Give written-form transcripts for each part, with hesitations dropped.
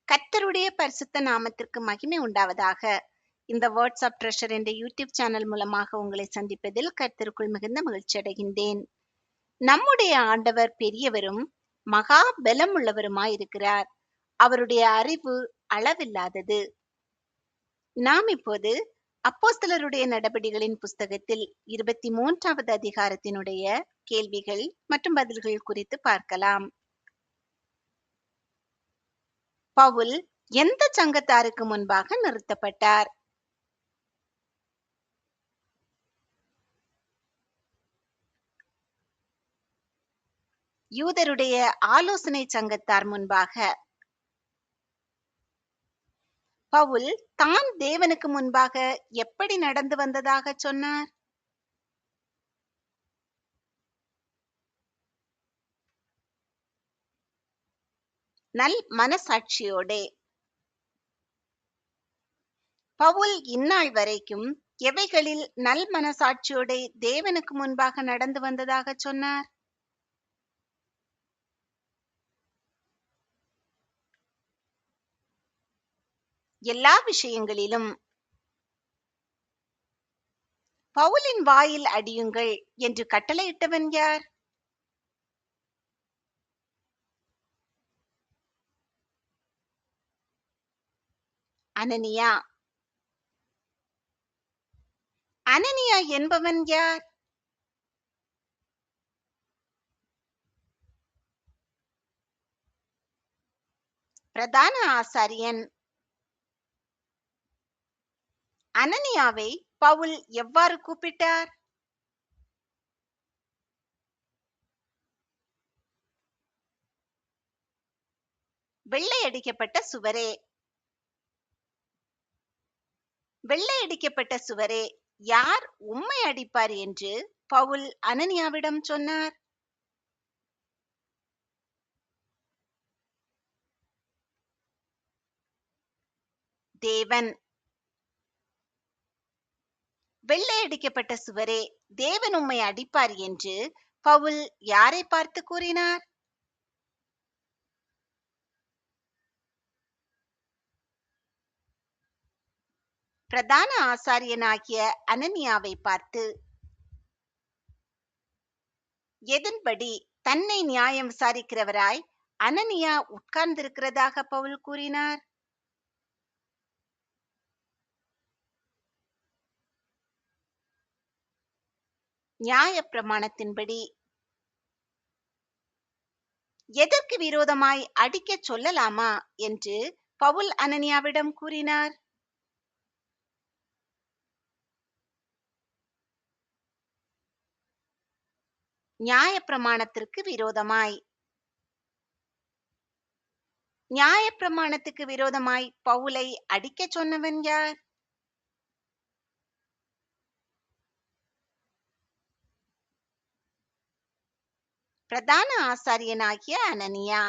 கர்த்தருடைய பரிசுத்த நாமத்திற்கு மகிமை உண்டாவதாக. இந்த வேர்ட்ஸ் ஆஃப் ட்ரெஷர் என்ற யூடியூப் சேனல் மூலமாக உங்களை சந்திப்பதில் கர்த்தருக்குள் மிகுந்த மகிழ்ச்சி அடைகின்றேன். நம்முடைய ஆண்டவர் பெரியவரும் மகா பலம் உள்ளவருமாயிருக்கிறார். அவருடைய அறிவு அளவில்லாதது. நாம் இப்போது அப்போஸ்தலருடைய நடபடிகளின் புஸ்தகத்தில் 23வது அதிகாரத்தினுடைய கேள்விகள் மற்றும் பதில்கள் குறித்து பார்க்கலாம். பவுல் எந்த சங்கத்தாருக்கு முன்பாக நிறுத்தப்பட்டார்? யூதருடைய ஆலோசனை சங்கத்தார் முன்பாக. பவுல் தான் தேவனுக்கு முன்பாக எப்படி நடந்து வந்ததாக சொன்னார்? நல் மனசாட்சியோடே. பவுல் இந்நாள் வரைக்கும் எவைகளில் நல் மனசாட்சியோடே தேவனுக்கு முன்பாக நடந்து வந்ததாக சொன்னார்? எல்லா விஷயங்களிலும். பவுலின் வாயில் அடியுங்கள் என்று கட்டளையிட்டவன் யார்? அனனியா. அனனியா என்பவன் யார்? பிரதான ஆசாரியன். அனனியாவை பவுல் எவ்வாறு கூப்பிட்டார்? வெள்ளையடிக்கப்பட்ட சுவரே. வெள்ளையடிக்கப்பட்ட சுவரே, யார் உம்மை அடிப்பார் என்று பவுல் அனனியாவிடம் சொன்னார்? தேவன். வெள்ளையடிக்கப்பட்ட சுவரே, தேவன் உம்மை அடிப்பார் என்று பவுல் யாரை பார்த்து கூறினார்? பிரதான ஆசாரியனாகிய அனனியாவை பார்த்து. எதன்படி தன்னை நியாயம் விசாரிக்கிறவராய் அனனியா உட்கார்ந்திருக்கிறதாக பவுல் கூறினார்? நியாய பிரமாணத்தின்படி. எதற்கு விரோதமாய் அடிக்கச் சொல்லலாமா என்று பவுல் அனனியாவிடம் கூறினார்? நியாய பிரமாணத்திற்கு விரோதமாய். நியாய பிரமாணத்துக்கு விரோதமாய் பவுலை அடிக்கச் சொன்னவன் யார்? பிரதான ஆசாரியனாகிய அனனியா.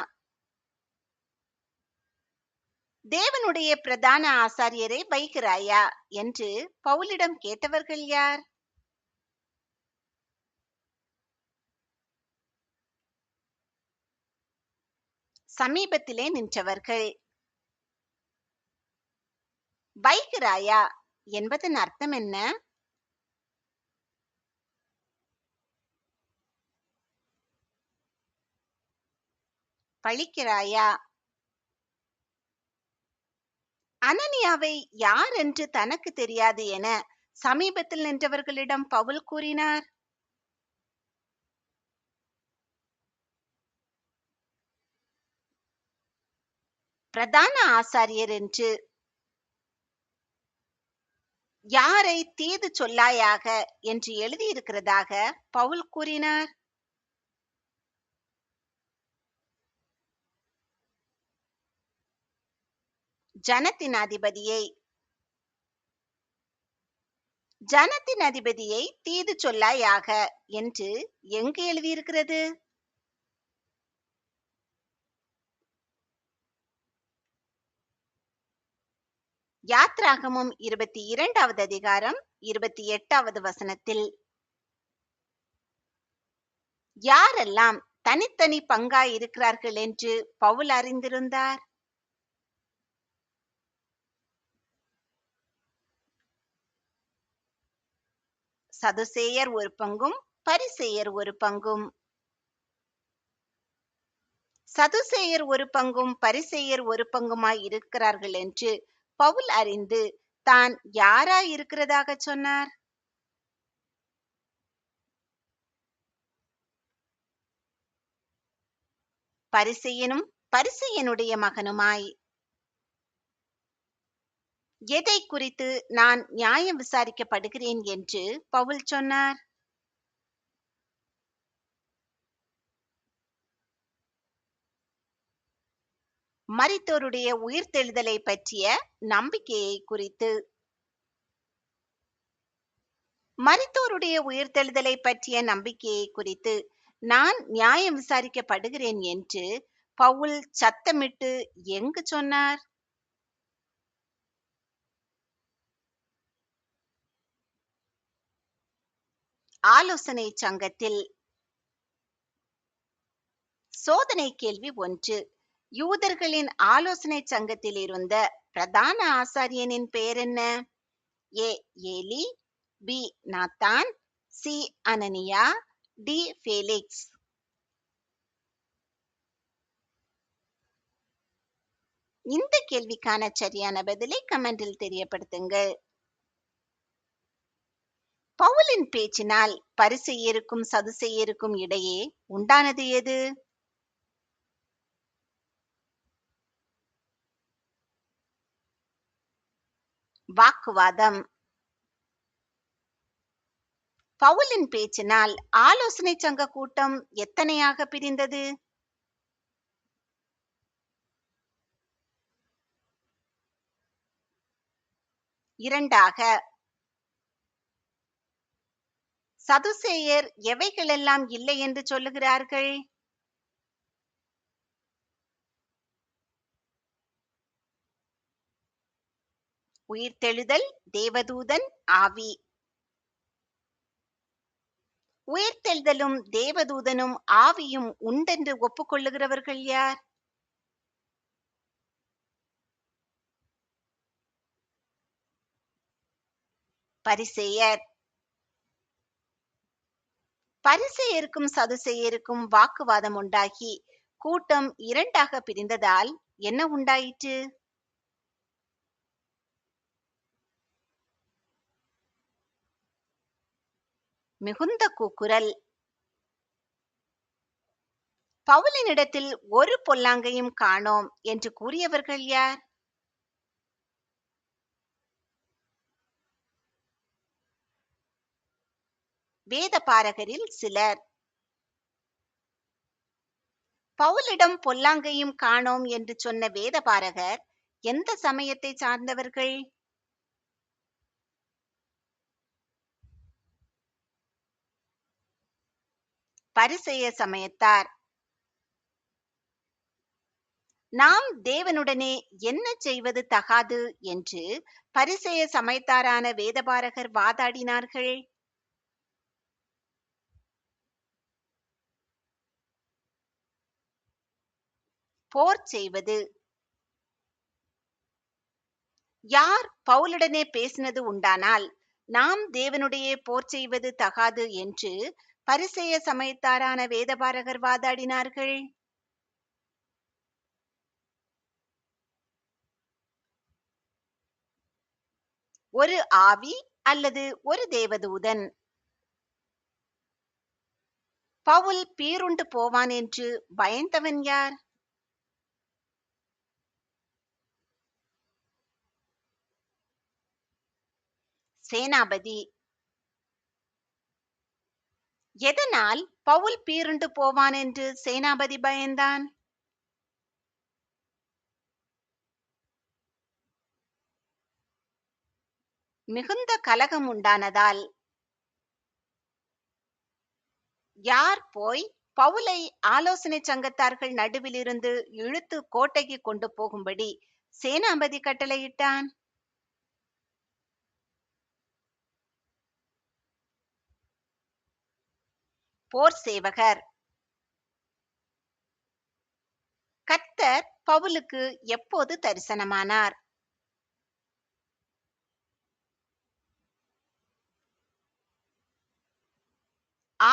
தேவனுடைய பிரதான ஆசாரியரை வைக்கிறாயா என்று பவுலிடம் கேட்டவர்கள் யார்? சமீபத்திலே நின்றவர்கள். வைக்கிறாயா என்பதன் அர்த்தம் என்ன? பழிக்கிறாயா. அனனியாவை யார் என்று தனக்கு தெரியாது என சமீபத்தில் நின்றவர்களிடம் பவுல் கூறினார். பிரதான ஆசாரியர் என்று. யாரை தீது சொல்லாயாக என்று எழுதியிருக்கிறதாக பவுல் கூறினார்? ஜனத்தின் அதிபதியை. ஜனத்தின் அதிபதியை தீது சொல்லாயாக என்று எங்கு எழுதியிருக்கிறது? யாத்ராகமம் 22வது அதிகாரம் 28வது வசனத்தில். யாரெல்லாம் தனித்தனி பங்காய் இருக்கிறார்கள் என்று பவுல் அறிந்திருந்தார்? சதுசேயர் ஒரு பங்கும் பரிசேயர் ஒரு பங்கும். சதுசேயர் ஒரு பங்கும் பரிசேயர் ஒரு பங்குமாய் இருக்கிறார்கள் என்று பவுல் அறிந்து தான் யாராய் இருக்கிறதாக சொன்னார்? பரிசேயனும் பரிசேயனுடைய மகனுமாய். எதை குறித்து நான் நியாயம் விசாரிக்கப்படுகிறேன் என்று பவுல் சொன்னார்? மரித்தோருடைய உயிர்த்தெழுதலை பற்றிய நம்பிக்கையை குறித்து. மரித்தோருடைய உயிர்த்தெழுதலை பற்றிய நம்பிக்கையை குறித்து நான் நியாயம் விசாரிக்கப்படுகிறேன் என்று பவுல் சத்தமிட்டு எங்கு சொன்னார்? ஆலோசனை சங்கத்தில். சோதனை கேள்வி 1. யூதர்களின் ஆலோசனை சங்கத்தில் இருந்த பிரதான ஆசாரியனின் பெயர் என்ன? ஏ ஏலி, பி நாத்தான், சி அனனியா, டி ஃபேலிக்ஸ். இந்த கேள்விக்கான சரியான பதிலை கமெண்டில் தெரியப்படுத்துங்கள். பவுலின் பேச்சினால் பரிசேயருக்கும் சதுசேயருக்கும் இடையே உண்டானது எது? வாக்குவாதம். பவுலின் பேச்சினால் ஆலோசனை சங்க கூட்டம் எத்தனையாக பிரிந்தது? 2ஆக. சதுசேயர் எவைகளெல்லாம் இல்லை என்று சொல்லுகிறார்கள்? உயிர்த்தெழுதல், தேவதூதன், ஆவி. உயிர்த்தெழுதலும் தேவதூதனும் ஆவியும் உண்டென்று ஒப்புக்கொள்ளுகிறவர்கள் யார்? பரிசேயர். பரிசேயருக்கும் சதுசேயருக்கும் வாக்குவாதம் உண்டாகி கூட்டம் 2ஆக பிரிந்ததால் என்ன உண்டாயிற்று? மிகுந்த கூக்குரல். பவுலினிடத்தில் ஒரு பொல்லாங்கையும் காணோம் என்று கூறியவர்கள் யார்? வேதபாரகரில் சிலர். பவுலிடம் பொல்லாங்கையும் காணோம் என்று சொன்ன வேதபாரகர் எந்த சமயத்தை சார்ந்தவர்கள்? பரிசேய சமயத்தார். நாம் தேவனுடனே என்ன செய்வது தகாது என்று பரிசேய சமயத்தாரான வேதபாரகர் வாதாடினார்கள். போர் செய்வது. யார் பவுலுடனே பேசினது உண்டானால் நாம் தேவனுடைய போர் செய்வது தகாது என்று பரிசேய சமயத்தாரான வேதபாரகர் வாதாடினார்கள். ஒரு ஆவி அல்லது ஒரு தேவதூதன். பவுல் பீருண்டு போவான் என்று பயந்தவன் யார்? சேனாபதி. எதனால் பவுல் பீருண்டு போவான் என்று சேனாபதி பயந்தான்? மிகுந்த கலகம் உண்டானதால். யார் போய் பவுலை ஆலோசனை சங்கத்தார்கள் நடுவிலிருந்து இழுத்து கோட்டைக்கு கொண்டு போகும்படி சேனாபதி கட்டளையிட்டான்? போர் சேவகர். கர்த்தர் பவுலுக்கு எப்போது தரிசனமானார்?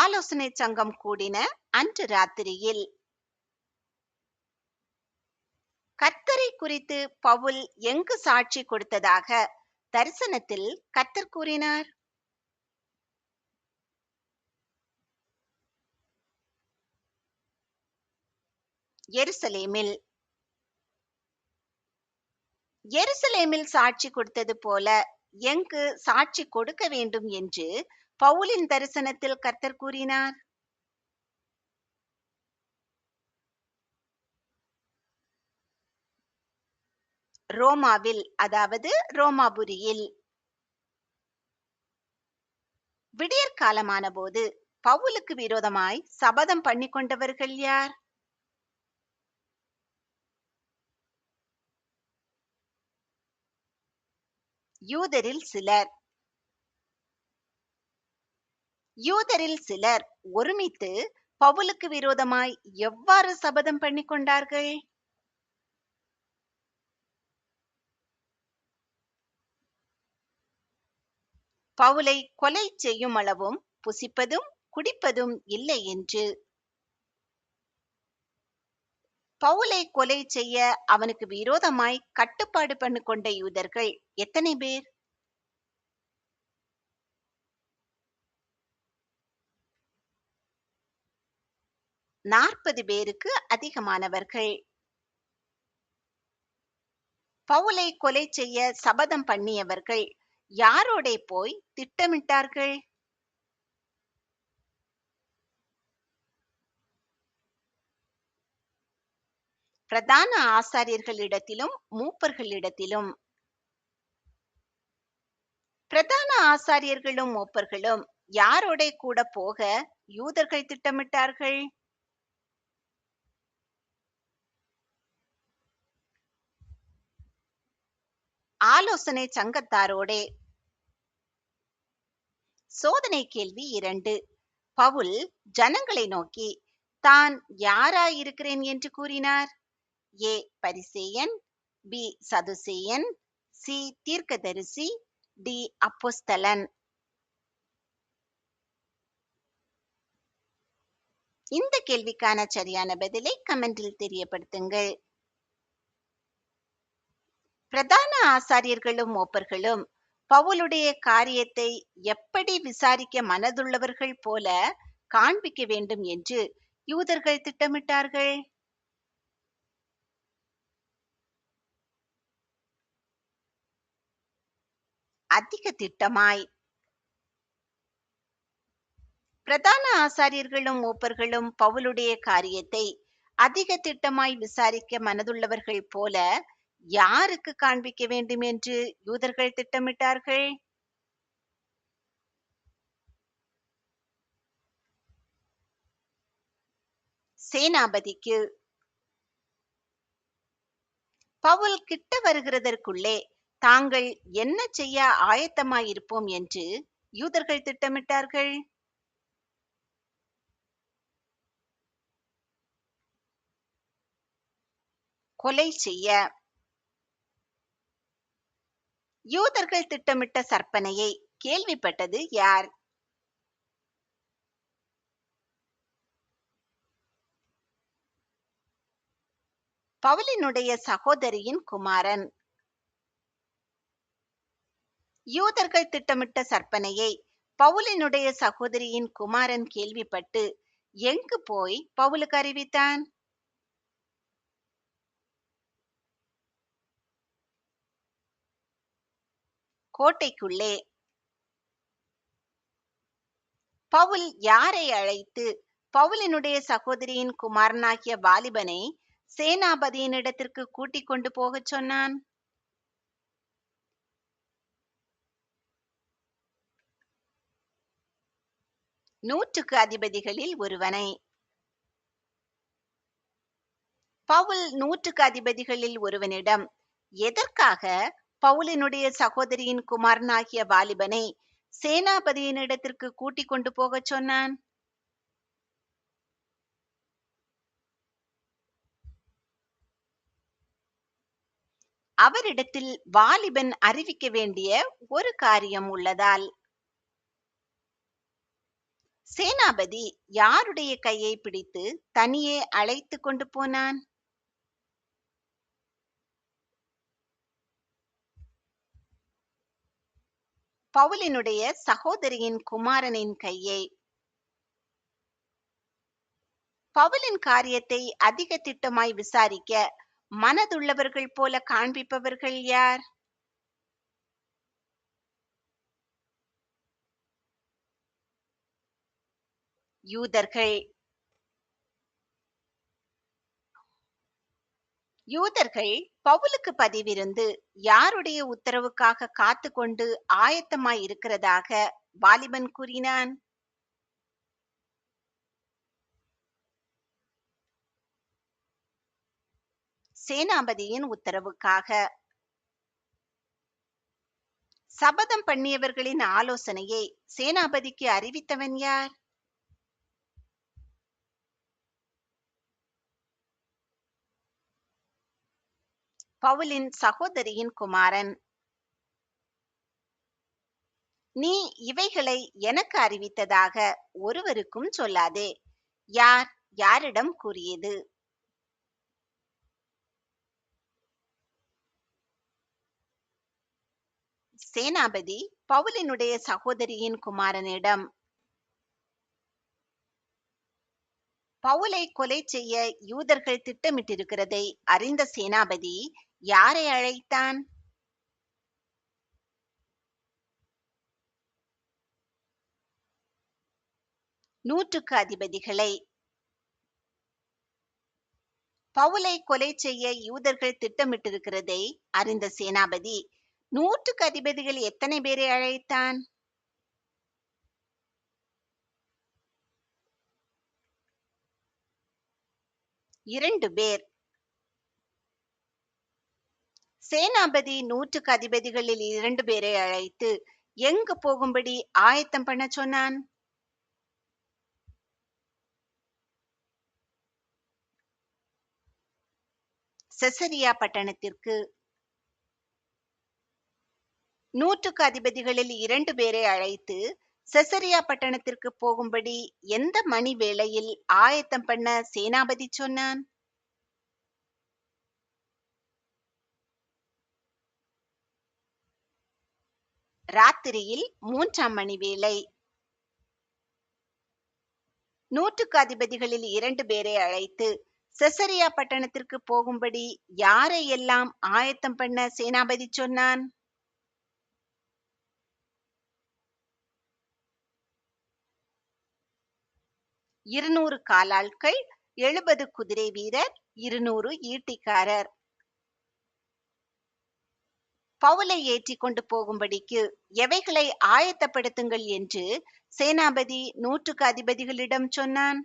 ஆலோசனை சங்கம் கூடின அன்று ராத்திரியில். கர்த்தரை குறித்து பவுல் எங்கு சாட்சி கொடுத்ததாக தரிசனத்தில் கர்த்தர் கூறினார்? எருசலேமில். எருசலேமில் சாட்சி கொடுத்தது போல எங்கு சாட்சி கொடுக்க வேண்டும் என்று பவுலின் தரிசனத்தில் கர்த்தர் கூறினார்? ரோமாவில், அதாவது ரோமாபுரியில். விடியற் காலமான போது பவுலுக்கு விரோதமாய் சபதம் பண்ணிக்கொண்டவர்கள் யார்? யூதரில் சிலர். யூதரில் சிலர் ஒருமித்து பவுலுக்கு விரோதமாய் எவ்வாறு சபதம் பண்ணிக்கொண்டார்கள்? பவுலை கொலை செய்யும் அளவும் புசிப்பதும் குடிப்பதும் இல்லை என்று. பவுலை கொலை செய்ய அவனுக்கு விரோதமாய் கட்டுப்பாடு பண்ணிக்கொண்ட யூதர்கள் எத்தனை பேர்? 40 பேருக்கு அதிகமானவர்கள். பவுலை கொலை செய்ய சபதம் பண்ணியவர்கள் யாரோடே போய் திட்டமிட்டார்கள்? பிரதான ஆசாரியர்களிடத்திலும் மூப்பர்களிடத்திலும். பிரதான ஆசாரியர்களும் மூப்பர்களும் யாரோடே கூட போக யூதர்கள் திட்டமிட்டார்கள்? ஆலோசனை சங்கத்தாரோடே. சோதனை கேள்வி 2. பவுல் ஜனங்களை நோக்கி தான் யாராயிருக்கிறேன் என்று கூறினார்? ஏ பரிசேயன், பி சதுசேயன், சி தீர்க்கதரிசி, டி அப்போஸ்தலன். இந்த கேள்விக்கான சரியான பதிலை கமெண்டில் தெரியப்படுத்துங்கள். பிரதான ஆசாரியர்களும் மூப்பர்களும் பவுலுடைய காரியத்தை எப்படி விசாரிக்க மனதுள்ளவர்கள் போல காண்பிக்க வேண்டும் என்று யூதர்கள் திட்டமிட்டார்கள்? அதிக திட்டமாய். பிரதான ஆசாரியர்களும் மூப்பர்களும் பவுலுடைய காரியத்தை அதிக திட்டமாய் விசாரிக்க மனதுள்ளவர்கள் போல யாருக்கு காண்பிக்க வேண்டும் என்று யூதர்கள் திட்டமிட்டார்கள்? சேனாபதிக்கு. பவுல் கிட்ட வருகிறதற்குள்ளே தாங்கள் என்ன செய்ய ஆயத்தமாயிருப்போம் என்று யூதர்கள் திட்டமிட்டார்கள்? கொலை செய்ய. யூதர்கள் திட்டமிட்ட சற்பனையை கேள்விப்பட்டது யார்? பவுலினுடைய சகோதரியின் குமாரன். யூதர்கள் திட்டமிட்ட சற்பனையை பவுலினுடைய சகோதரியின் குமாரன் கேள்விப்பட்டு எங்கு போய் பவுலுக்கு அறிவித்தான்? கோட்டைக்குள்ளே. பவுல் யாரை அழைத்து பவுலினுடைய சகோதரியின் குமாரனாகிய வாலிபனை சேனாபதியினிடத்திற்கு கூட்டிக் கொண்டு போகச் சொன்னான்? நூற்றுக்கு அதிபதிகளில் ஒருவனை. பவுல் நூற்றுக்கு அதிபதிகளில் ஒருவனிடம் எதற்காக பவுலினுடைய சகோதரியின் குமாரனாகிய வாலிபனை சேனாபதியினிடத்திற்கு கூட்டிக் கொண்டு போகச் சொன்னான்? அவரிடத்தில் வாலிபன் அறிவிக்க வேண்டிய ஒரு காரியம் உள்ளதால். சேனாபதி யாருடைய கையை பிடித்து தனியே அழைத்து கொண்டு போனான்? பவுலினுடைய சகோதரியின் குமாரனின் கையை. பவுலின் காரியத்தை அதிக திட்டமாய் விசாரிக்க மனதுள்ளவர்கள் போல காண்பிப்பவர்கள் யார்? யூதர்கள். யூதர்கள் பவுலுக்கு பதிவிருந்து யாருடைய உத்தரவுக்காக காத்து கொண்டு ஆயத்தமாய் இருக்கிறதாக வாலிபன் கூறினான்? சேனாபதியின் உத்தரவுக்காக. சபதம் பண்ணியவர்களின் ஆலோசனையை சேனாபதிக்கு அறிவித்தவன் யார்? பவுலின் சகோதரியின் குமாரன். நீ இவைகளை எனக்கு அறிவித்ததாக ஒருவருக்கும் சொல்லாதே. யார் யாரிடம் கூறியது? சேனாபதி பவுலினுடைய சகோதரியின் குமாரனிடம். பவுலை கொலை செய்ய யூதர்கள் திட்டமிட்டிருக்கிறதை அறிந்த சேனாபதி யாரை அழைத்தான்? நூற்றுக்கு அதிபதிகளை. பவுலை கொலை செய்ய யூதர்கள் திட்டமிட்டிருக்கிறதை அறிந்த சேனாபதி நூற்றுக்கு அதிபதிகள் எத்தனை பேரை அழைத்தான்? 2 பேர். சேனாபதி நூற்றுக்கு அதிபதிகளில் 2 பேரை அழைத்து எங்கு போகும்படி ஆயத்தம் பண்ண சொன்னான்? செசரியா பட்டணத்திற்கு. நூற்றுக்கு அதிபதிகளில் 2 பேரை அழைத்து செசரியா பட்டணத்திற்கு போகும்படி எந்த மணி வேளையில் ஆயத்தம் பண்ண சேனாபதி சொன்னான்? 3ஆம் மணி வேளை. நூற்றுக்கு அதிபதிகளில் 2 பேரை அழைத்து செசரியா பட்டணத்திற்கு போகும்படி யாரை எல்லாம் ஆயத்தம் பண்ண சேனாபதி சொன்னான்? 200 காலாட்கள், 70 குதிரை வீரர், 200 ஈட்டிக்காரர். பவுலை ஏற்றி கொண்டு போகும்படிக்கு எவைகளை ஆயத்தப்படுத்துங்கள் என்று சேனாபதி நூற்றுக்கு அதிபதிகளிடம் சொன்னான்?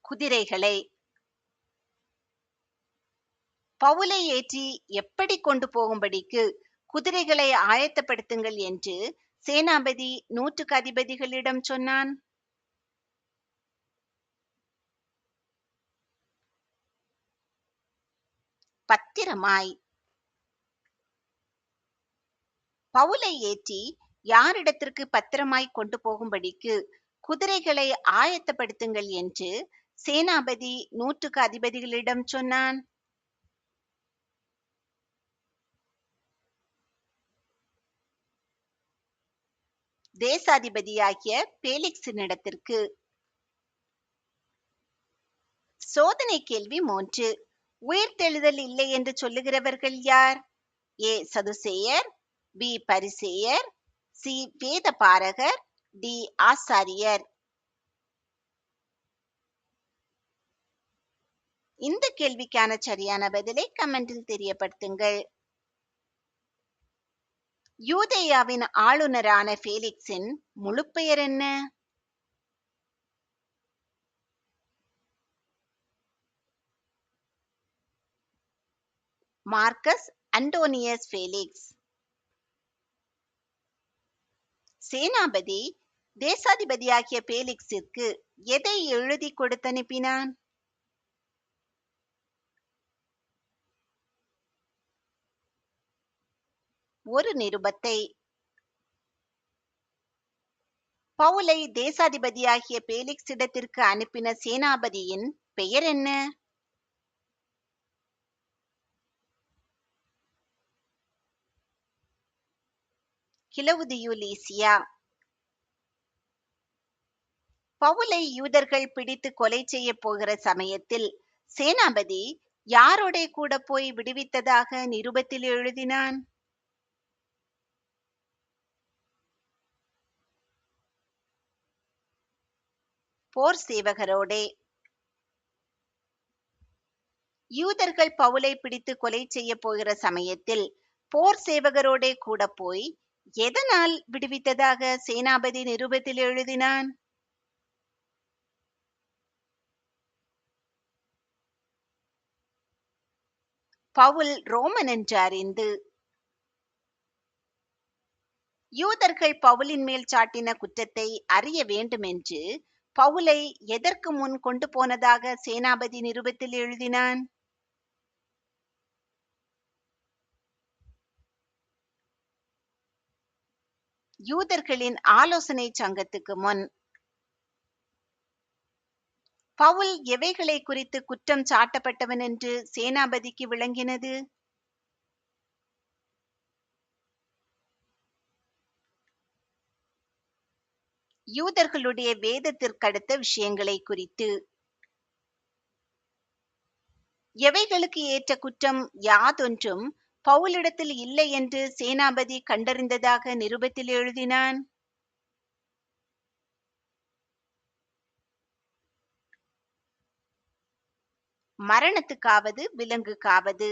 குதிரைகளை. பவுலை ஏற்றி எப்படி கொண்டு போகும்படிக்கு குதிரைகளை ஆயத்தப்படுத்துங்கள் என்று சேனாபதி நூற்றுக்கு அதிபதிகளிடம் சொன்னான்? பத்திரமாய். பவுலை ஏற்றி யாரிடத்திற்கு பத்திரமாய் கொண்டு போகும்படிக்கு குதிரைகளை ஆயத்தப்படுத்துங்கள் என்று சேனாபதி நூற்றுக்கு அதிபதிகளிடம் சொன்னான்? தேசாதிபதியாகிய பேலிக்ஸினிடத்திற்கு. சோதனை கேள்வி 3. உயிர்த்தெழுதல் இல்லை என்று சொல்லுகிறவர்கள் யார்? ஏ சதுசேயர், பி பரிசேயர், சி வேத பாரகர், டி ஆசாரியர். இந்த கேள்விக்கான சரியான பதிலை கமெண்டில் தெரியப்படுத்துங்கள். யூதேயாவின் ஆளுநரான ஃபேலிக்ஸின் முழு பெயர் என்ன? Marcus அண்டோனியஸ் Felix. சேனாபதி தேசாதிபதியாகிய பேலிக்ஸிற்கு எதை எழுதி கொடுத்தனுப்பினான்? ஒரு நிருபத்தை. பவுலை தேசாதிபதியாகிய பேலிக்ஸிடத்திற்கு அனுப்பின சேனாபதியின் பெயர் என்ன? கிலவுதியு லீசியா. பவுலை யூதர்கள் பிடித்து கொலை செய்ய போகிற சமயத்தில் சேனாபதி யாரோடே கூட போய் விடுவித்ததாக நிருபத்தில் எழுதினான்? போர் சேவகரோடே. யூதர்கள் பவுலை பிடித்து கொலை செய்ய போகிற சமயத்தில் போர் சேவகரோடே கூட போய் எதனால் விடுவித்ததாக சேனாபதி நிருபத்தில் எழுதினான்? பவுல் ரோமன் என்று அறிந்து. யூதர்கள் பவுலின் மேல் சாட்டின குற்றத்தை அறிய வேண்டுமென்று பவுலை எதற்கு முன் கொண்டு போனதாக சேனாபதி நிருபத்தில் எழுதினான்? யூதர்களின் ஆலோசனை சங்கத்துக்கு முன். பவுல் எவைகளை குறித்து குற்றம் சாட்டப்பட்டவன் என்று சேனாபதிக்கு விளங்கினது? யூதர்களுடைய வேதத்திற்கடுத்த விஷயங்களை குறித்து. எவைகளுக்கு ஏற்ற குற்றம் யாதொன்றும் பவுலிடத்தில் இல்லை என்று சேனாபதி கண்டறிந்ததாக நிருபத்தில் எழுதினான்? மரணத்துக்காவது விலங்குக்காவது.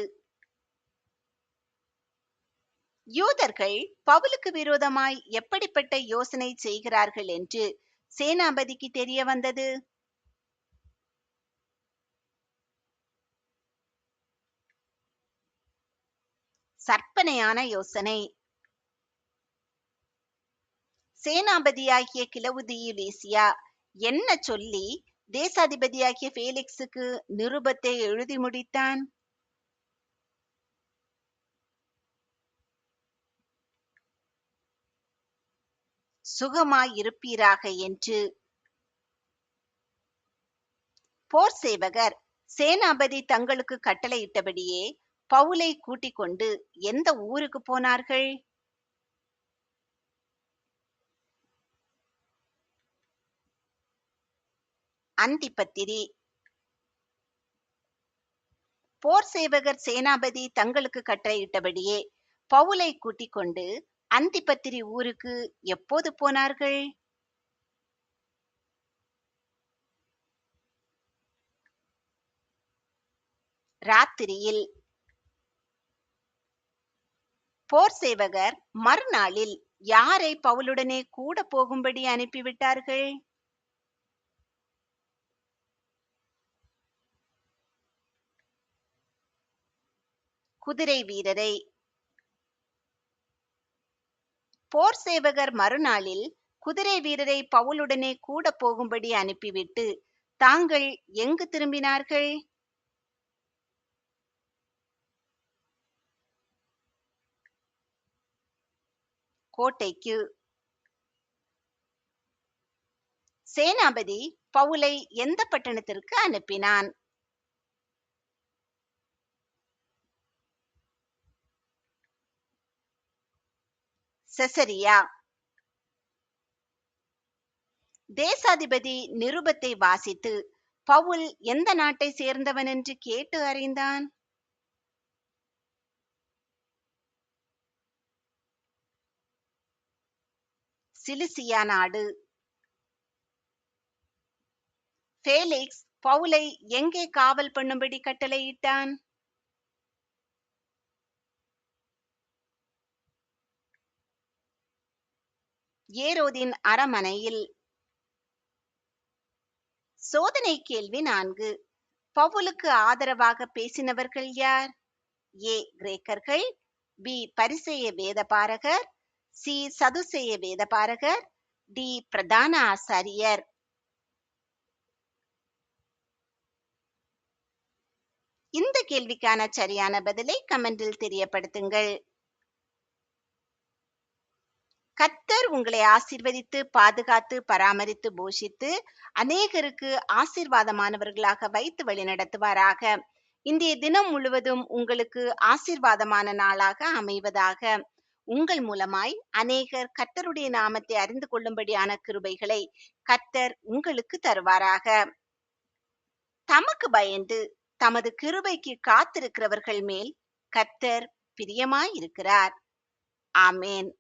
யூதர்கள் பவுலுக்கு விரோதமாய் எப்படிப்பட்ட யோசனை செய்கிறார்கள் என்று சேனாபதிக்கு தெரிய வந்தது? சற்பனையான யோசனை. சேனாபதியாகிய கிலவுதியு லீசியா என்ன சொல்லி தேசாதிபதியாகிய பேலிக்ஸுக்கு நிருபத்தை எழுதி முடித்தான்? சுகமாயிருப்பீராக என்று. போர் சேவகர் சேனாபதி தங்களுக்கு கட்டளையிட்டபடியே பவுலை கூட்டிக் கொண்டு எந்த ஊருக்கு போனார்கள்? அந்திப்பத்திரி. போர் சேவகர் சேனாபதி தங்களுக்கு கட்டளையிட்டபடியே பவுலை கூட்டிக் கொண்டு அந்திப்பத்திரி ஊருக்கு எப்போது போனார்கள்? ராத்திரியில். போர் சேவகர் மறுநாளில் யாரை பவுலுடனே கூட போகும்படி அனுப்பிவிட்டார்கள்? குதிரை வீரரை. போர் சேவகர் மறுநாளில் குதிரை வீரரை பவுலுடனே கூட போகும்படி அனுப்பிவிட்டு தாங்கள் எங்கு திரும்பினார்கள்? கோட்டைக்கு. சேனாபதி பவுலை எந்த பட்டணத்திற்கு அனுப்பினான்? செசரியா. தேசாதிபதி நிருபத்தை வாசித்து பவுல் எந்த நாட்டை சேர்ந்தவன் என்று கேட்டு அறிந்தான்? சிலிசியா நாடு. பேலிக்ஸ் பவுலை எங்கே காவல் பண்ணும்படி கட்டளையிட்டான்? ஏரோதின் அரமனையில். சோதனை கேள்வி 4. பவுலுக்கு ஆதரவாக பேசினவர்கள் யார்? ஏ கிரேக்கர்கள், பி பரிசேய வேதபாரகர், சி சதுசேய வேதபாரகர், டி பிரதான ஆசாரியர். இந்த கேள்விக்கான சரியான பதிலை கமெண்டில் தெரியப்படுத்துங்கள். கர்த்தர் உங்களை ஆசீர்வதித்து பாதுகாத்து பராமரித்து போஷித்து அநேகருக்கு ஆசீர்வாதமானவர்களாக வைத்து வழிநடத்துவாராக. இன்றைய தினம் முழுவதும் உங்களுக்கு ஆசீர்வாதமான நாளாக அமைவதாக. உங்கள் மூலமாய் அநேகர் கர்த்தருடைய நாமத்தை அறிந்து கொள்ளும்படியான கிருபைகளை கர்த்தர் உங்களுக்கு தருவாராக. தமக்கு பயந்து தமது கிருபைக்கு காத்திருக்கிறவர்கள் மேல் கர்த்தர் பிரியமாயிருக்கிறார். ஆமேன்.